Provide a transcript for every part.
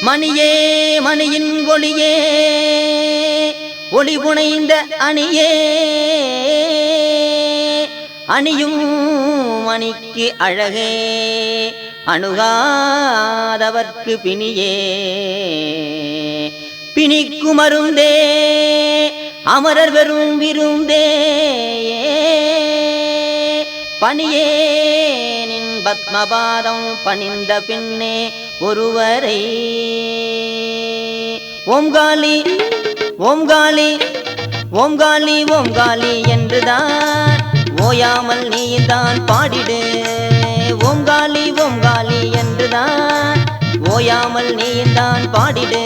மணியே மணியின் ஒளியே ஒளி புனைந்த அணியே அணியும் மணிக்கு அழகே அணுகாதவர்க்கு பிணியே பிணிக்கு மருந்தே அமரர் வெறும் விருந்தே பணியே நின் பத்மபாதம் பணிந்த பின்னே ஒருவரை ஓம்காளி ஓம்காளி ஓம்காளி ஓம்காளி என்றுதான் ஓயாமல் நீதான் பாடிடு ஓம்காளி ஓம்காளி என்றுதான் ஓயாமல் நீதான் பாடிடு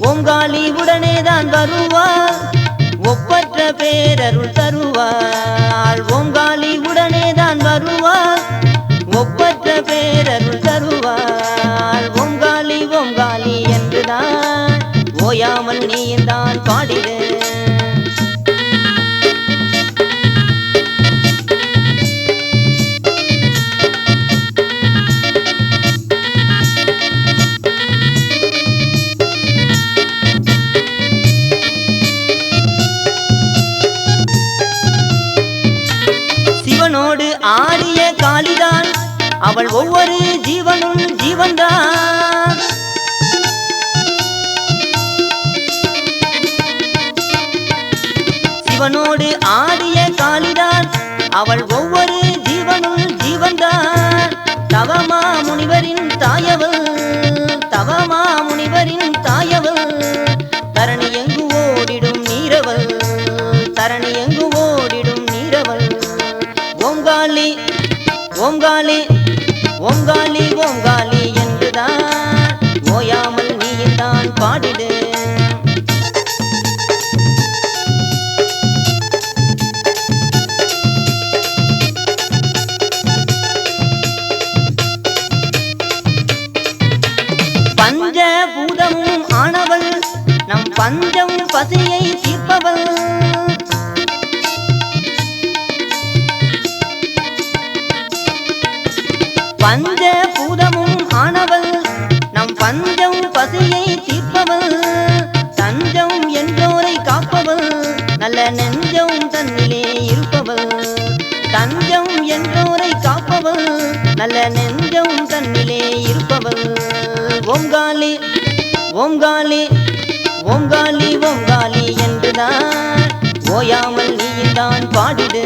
ஓம்காளி உடனே தான் வருவாள் ஒப்பற்ற பேரருள் தருவாள் ஓம்காளி உடனே தான் வருவாள் ஒப்பற்ற பேரருள் தருவாள் ஓம்காளி ஓம்காளி என்றுதான் ஓயாமல் நீதான் பாடிடு சிவனோடு ஆடிய காளிதான் அவள் ஒவ்வொரு ஜீவனும் ஜீவன்தான் சிவனோடு ஆடிய காளிதான் அவள் ஒவ்வொரு ஜீவனும் ஜீவன்தான் தவமா முனிவரின் தாயவள் தவமா முனிவரின் தாயவள் தரணி எங்கு ஓடிடும் நீரவள் தரணி எங்கு ஓடிடும் நீரவள் ஓம்காளி ஓம்காளி ஓம்காளி ஓம்காளி என்றுதான் ஓயாமல் நீதான் பாடிடு பஞ்சபூதமும் ஆனவள் நம் பஞ்சம் பசியை தீர்ப்பவள் பஞ்சபூதமும் ஆனவள் நம் பஞ்சம் பசியை தீர்ப்பவள் தஞ்சம் என்றோரை காப்பவள் நல்ல நெஞ்சம் தன்னிலே இருப்பவள் தஞ்சம் என்றோரை காப்பவள் நல்ல நெஞ்சம் தன்னிலே இருப்பவள் ஓம்காளி ஓம்காளி ஓம்காளி ஓம்காளி என்றுதான் ஓயாமல் நீதான் பாடிடு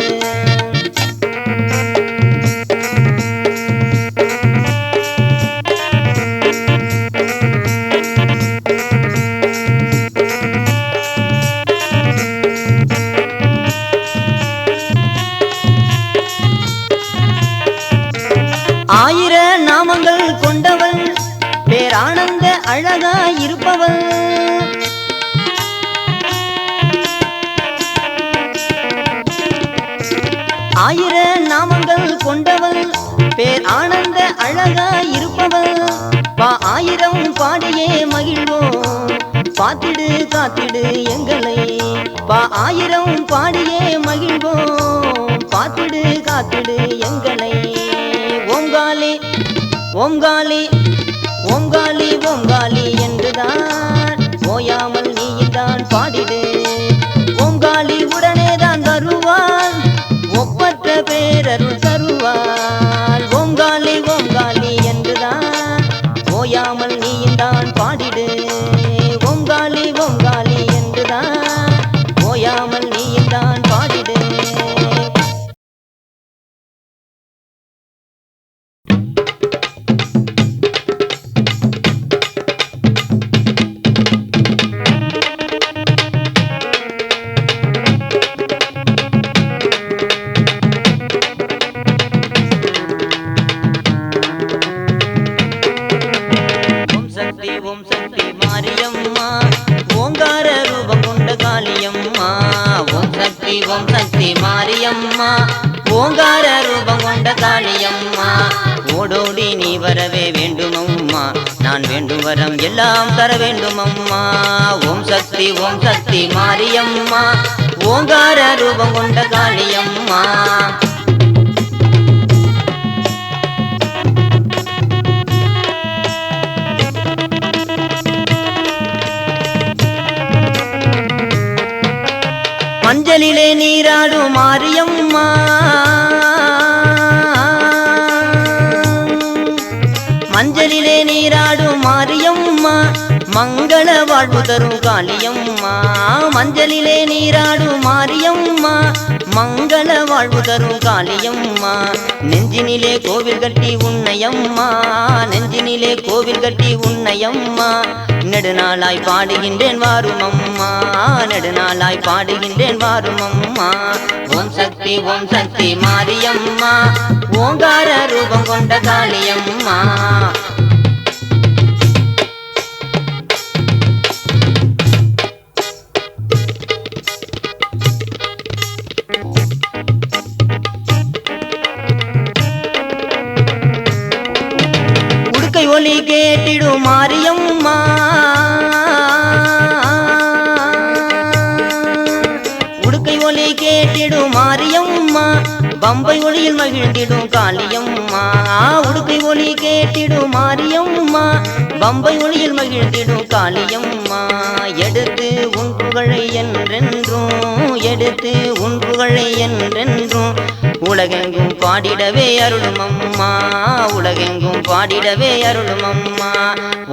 ஆயிர நாமங்கள் கொண்டவள் பேரானந்த அழகாயிருப்பவள் ஆயிர நாமங்கள் கொண்டவள் பேர் ஆனந்த அழகாயிருப்பவள் ஆயிரம் பாடியே மகிழ்வோம் பாத்திடு காத்திடு எங்களை ஆயிரம் பாடியே மகிழ்வோம் பாத்திடு காத்திடு எங்களை ஓம்காளி ஓம்காளி ஓம்காளி ஓம்காளி என்றுதான் ஓயாமல் நீதான் பாடிடு ஓம்காளி உடனே தான் வருவாள் ஒப்பற்ற பேரருள் தருவாள் ஓம்காளி ஓம்காளி என்றுதான் ஓயாமல் நீதான் பாடிடு ஓம்காளி ஓம்காளி என்றுதான் ஓயாமல் நீதான் பாடிடு ஓம் சக்தி மாரியம்மா ஓங்கார ரூபம் கொண்ட காளியம்மா ஓம் சக்தி மாரியம்மா ஓங்கார ரூபம் கொண்ட காளியம்மா ஓடோடி நீ வரவே வேண்டுமம்மா நான் வேண்டும் வரம் எல்லாம் தர வேண்டுமம்மா ஓம் சக்தி மாரியம்மா ஓங்கார ரூபம் கொண்ட காளியம்மா மஞ்சளிலே நீராடும் மாரியம்மா மங்கள வாழ்வு தரும் காளியம்மா மஞ்சளிலே நீராடும் மாரியம்மா மங்கள வாழ்வு தரும் காளியம்மா நெஞ்சினிலே கோவில் கட்டி உன்னையம்மா நெஞ்சினிலே கோவில் கட்டி உன்னையம்மா நெடுநாளாய் பாடுகின்றேன் வாரும் அம்மா நெடுநாளாய் பாடுகின்றேன் வாரும் அம்மா ஓம் சக்தி மாரியம்மா ஓங்கார ரூபம் கொண்ட காளியம்மா உடுக்கை ஒலி கேட்டிடும் மாரியம்மா உடுக்கை ஒலி கேட்டிடும் மாரியம்மா பம்பை ஒளியில் மகிழ்ந்திடும் காளியம்மா உடுக்கை ஒலி கேட்டிடும் மாரியம்மா பம்பை ஒளியில் மகிழ்ந்திடும் காளியம்மா எடுத்து உன் புகழை என்றென்றும் எடுத்து உன் புகழை என்றென்றும் உலகெங்கும் பாடிடவே அருளும் அம்மா உலகெங்கும் பாடிடவே அருளும் அம்மா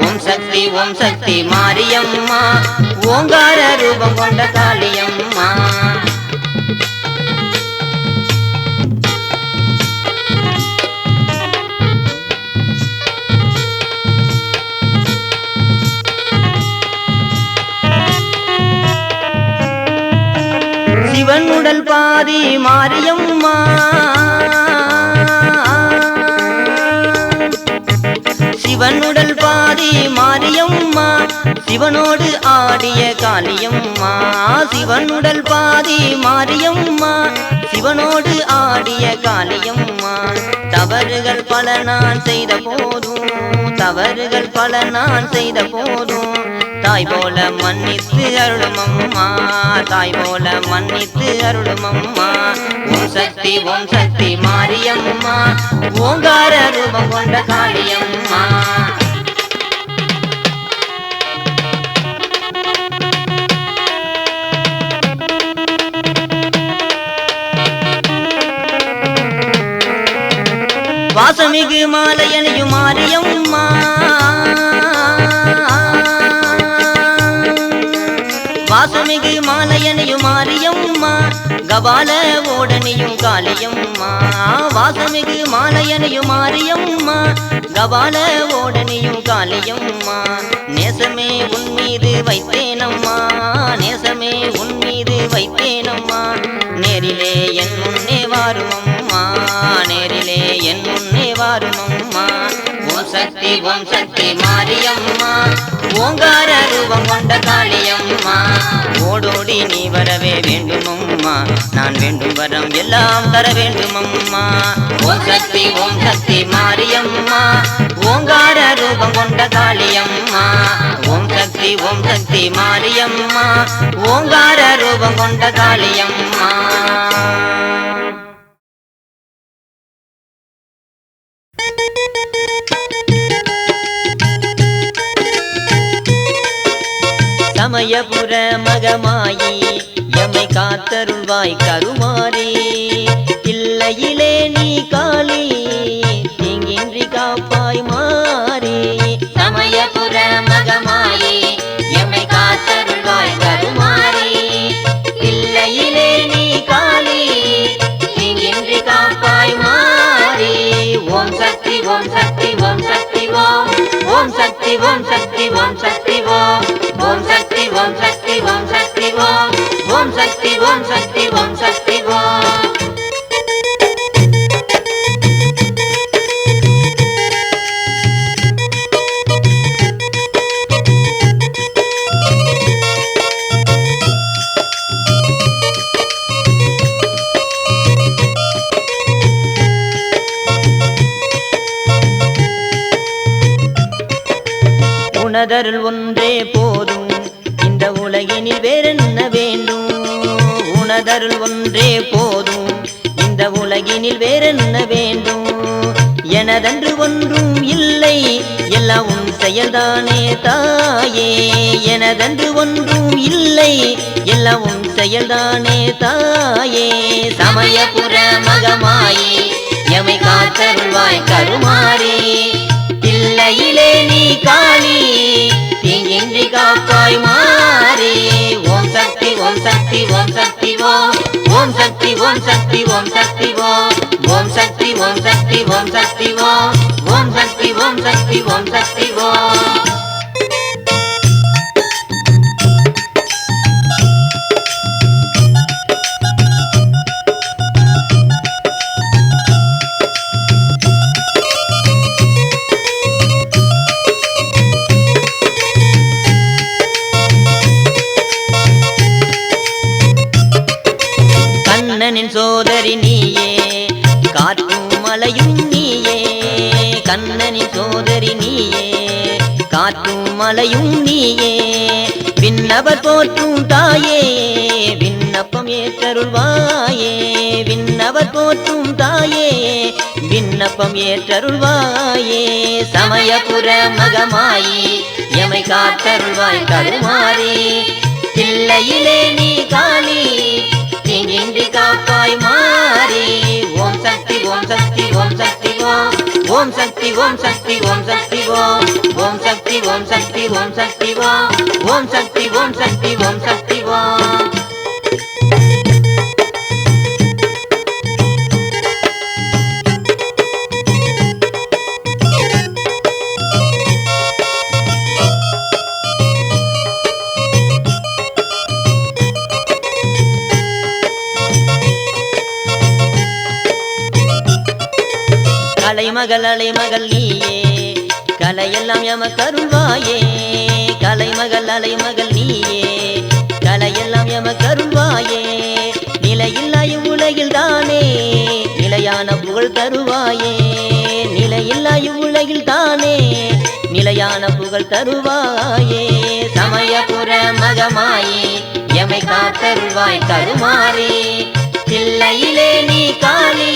ஓம் சக்தி மாரியம்மா ஓங்கார ரூபம் கொண்ட காளியம்மா சிவன் உடல் பாதி மாரியம்மா சிவன் உடல் பாதி மாரியம்மா சிவனோடு ஆடிய காளியம்மா சிவன் உடல் பாதி மாரியம்மா சிவனோடு ஆடிய காளியம்மா தவறுகள் பல நான் செய்த போதும் தவறுகள் பல நான் செய்த போதும் தாய் போல மன்னித்து அருளும் அம்மா தாய் போல மன்னித்து அருளும் அம்மா ஓம் சக்தி மாரியம்மா ஓங்கார ரூபம் கொண்ட காளியம்மா வாசமிகு மாலையணியும் மாரியம்மா வாசமிகு மாலையணியும் மாரியம்மா கபால ஓடனியும் காளியம்மா வாசமிகு மாலையணியும் மாரியம்மா கபால ஓடனியும் காளியம்மா நேசமே உன் மீது வைத்தேனம்மா நேசமே உன் மீது வைத்தேனம்மா நேரிலே என் முன்னே வாரும் அம்மா நேரிலே என் முன்னே வாரும் அம்மா ஓம் சக்தி மாரியம்மா ஓங்கார ரூபம் கொண்ட காளியம்மா ஓடோடி நீ வரவே வேண்டும் அம்மா நான் வேண்டும் வரம் எல்லாம் தர வேண்டும் அம்மா ஓம் சக்தி மாரியம்மா ஓங்கார ரூபம் கொண்ட காளியம்மா ஓம் சக்தி மாரியம்மா ஓங்கார ரூபம் கொண்ட காளியம்மா சமயபுர மகமாயி எமை காத்தருள்வாய் கருமாரி இல்லையிலே நீ காளி தீங்கின்றி காப்பாய் மாறி சமயபுர மகமாயி எமை காத்தருள்வாய் கருமாரி இல்லையிலே நீ காளி தீங்கின்றி காப்பாய் மாறி ஓம் சக்தி ஓம் சக்தி ஓம் சக்தி ஓம் ஓம் சக்தி ஓம் சக்தி ஓம் சக்தி ஓம் ஓம் சக்தி ஓம் சக்தி ஓம் சக்தி ஓம் ஓம் சக்தி ஓம் சக்தி ஓம் சக்தி ஓம் உனதருள் ஒன்றே போதும் இந்த உலகினில் வேறென்ன வேண்டும் உனதருள் ஒன்றே போதும் இந்த உலகினில் வேறென்ன வேண்டும் எனதன்று ஒன்றும் இல்லை எல்லாம் உன் செயல்தானே தாயே எனதன்று ஒன்றும் இல்லை எல்லாம் உன் செயல்தானே தாயே சமயபுர மகமாயி எமை காத்தருள்வாய் கருமாரி காளி தீங்கின்றி காப்பாய் மாறி ஓம் சக்தி ஓம் சக்தி ஓம் சக்தி ஓம் ஓம் சக்தி ஓம் சக்தி ஓம் சக்தி ஓம் ஓம் சக்தி ஓம் சக்தி ஓம் சக்தி ஓம் ஓம் சக்தி ஓம் சக்தி ஓம் சக்தி ஓம் கண்ணனின் சோதரி நீயே காற்றும் மலையும் நீயே கண்ணனின் சோதரி நீயே காற்றும் மலையும் நீயே விண்ணவர் போற்றும் தாயே விண்ணப்பம் ஏற்றருள்வாயே விண்ணவர் போற்றும் தாயே விண்ணப்பம் ஏற்றருள்வாயே சமயபுர மகமாயி எமை காத்தருள்வாய் கருமாறி தில்லையிலே நீ காளி தீங்கின்றி காப்பாய் மாறி ஓம் சக்தி ஓம் சக்தி ஓம் சக்தி ஓம் ஓம் சக்தி ஓம் சக்தி ஓம் சக்தி ஓம் ஓம் சக்தி ஓம் சக்தி ஓம் சக்தி ஓம் ஓம் சக்தி ஓம் சக்தி ஓம் சக்தி ஓம் அலைமகள் நீயே கலையெல்லாம் எமக்கருள்வாயே கலைமகள் அலைமகள் நீயே கலையெல்லாம் எமக்கருள்வாயே நிலையில்லா இவ்வுலகில் தானே நிலையான புகழ் தருவாயே நிலையில்லா இவ்வுலகில் தானே நிலையான புகழ் தருவாயே சமயபுர மகமாயி எமை காத்தருள்வாய் கருமாறி தில்லையிலே நீ காளி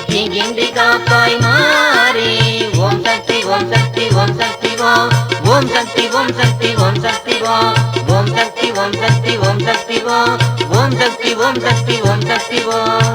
தீங்கின்றி காப்பாய் மாறி ஓம் சக்தி ஓம் சக்தி ஓம் சக்தி ஓம் ஓம் சக்தி ஓம் சக்தி ஓம் சக்தி ஓம் ஓம் சக்தி ஓம் சக்தி ஓம் சக்தி ஓம் ஓம் சக்தி ஓம் சக்தி ஓம் சக்தி ஓம்